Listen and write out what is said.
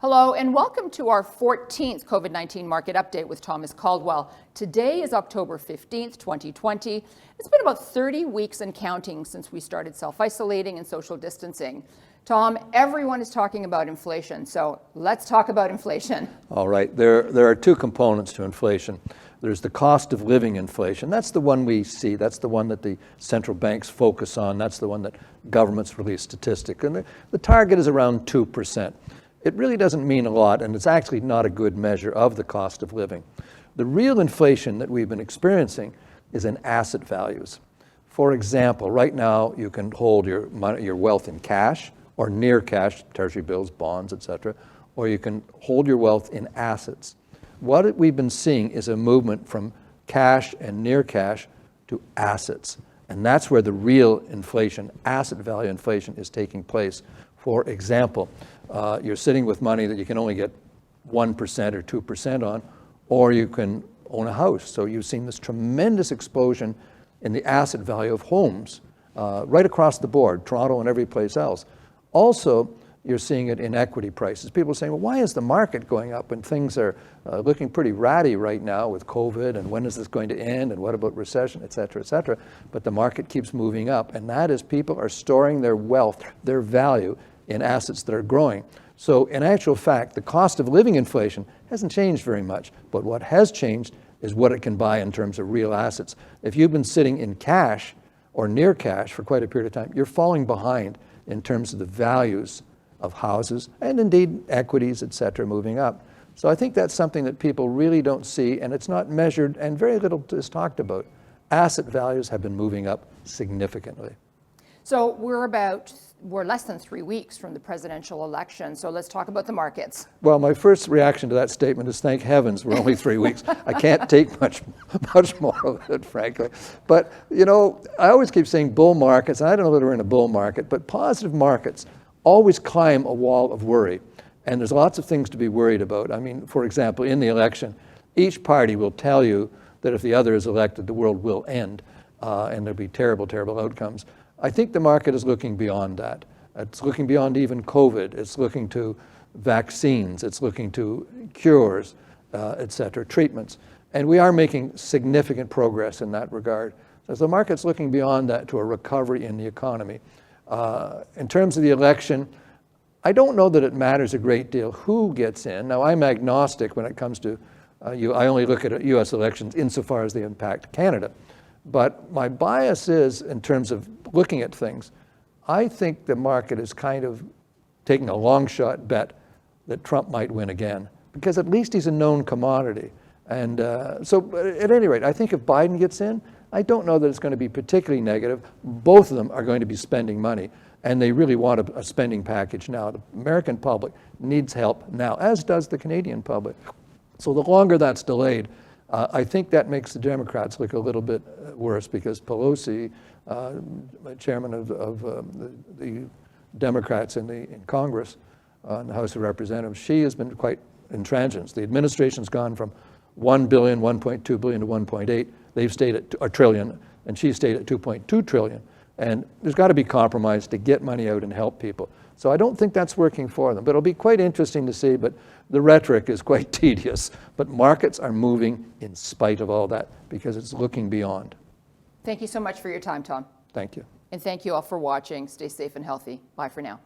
Hello and welcome to our 14th COVID-19 market update with Thomas Caldwell. Today is October 15th, 2020. It's been about 30 weeks and counting since we started self-isolating and social distancing. Tom, everyone is talking about inflation, so let's talk about inflation. All right, there are two components to inflation. There's the cost of living inflation. That's the one we see. That's the one that the central banks focus on. That's the one that governments release statistics. And the target is around 2%. It really doesn't mean a lot, and it's actually not a good measure of the cost of living. The real inflation that we've been experiencing is in asset values. For example, right now you can hold your money, your wealth in cash or near cash, treasury bills, bonds, etc., or you can hold your wealth in assets. What we've been seeing is a movement from cash and near cash to assets, and that's where the real inflation, asset value inflation, is taking place. For example, you're sitting with money that you can only get 1% or 2% on, or you can own a house. So you've seen this tremendous explosion in the asset value of homes right across the board, Toronto and every place else. Also, you're seeing it in equity prices. People are saying, well, why is the market going up when things are looking pretty ratty right now with COVID, and when is this going to end, and what about recession, et cetera, et cetera. But the market keeps moving up, and that is people are storing their wealth, their value, in assets that are growing. So in actual fact, the cost of living inflation hasn't changed very much, but what has changed is what it can buy in terms of real assets. If you've been sitting in cash or near cash for quite a period of time, you're falling behind in terms of the values of houses and indeed equities, et cetera, moving up. So I think that's something that people really don't see, and it's not measured, and very little is talked about. Asset values have been moving up significantly. So we're less than 3 weeks from the presidential election, so let's talk about the markets. Well, my first reaction to that statement is thank heavens we're only 3 weeks. I can't take much more of it, frankly. But, you know, I always keep saying bull markets, and I don't know that we're in a bull market, but positive markets always climb a wall of worry. And there's lots of things to be worried about. I mean, for example, in the election, each party will tell you that if the other is elected, the world will end, and there'll be terrible, terrible outcomes. I think the market is looking beyond that. It's looking beyond even COVID. It's looking to vaccines. It's looking to cures, et cetera, treatments. And we are making significant progress in that regard. So the market's looking beyond that to a recovery in the economy. In terms of the election, I don't know that it matters a great deal who gets in. Now, I'm agnostic when it comes to, I only look at US elections insofar as they impact Canada. But my bias is, in terms of looking at things, I think the market is kind of taking a long shot bet that Trump might win again, because at least he's a known commodity. And so at any rate, I think if Biden gets in, I don't know that it's going to be particularly negative. Both of them are going to be spending money, and they really want a spending package now. The American public needs help now, as does the Canadian public. So the longer that's delayed, I think that makes the Democrats look a little bit worse, because Pelosi, chairman of the Democrats in Congress, in the House of Representatives, she has been quite intransigent. The administration's gone from $1 billion, $1.2 billion to 1.8. They've stayed at a trillion, and she stayed at 2.2 trillion. And there's got to be compromise to get money out and help people. So I don't think that's working for them. But it'll be quite interesting to see. But the rhetoric is quite tedious. But markets are moving in spite of all that, because it's looking beyond. Thank you so much for your time, Tom. Thank you. And thank you all for watching. Stay safe and healthy. Bye for now.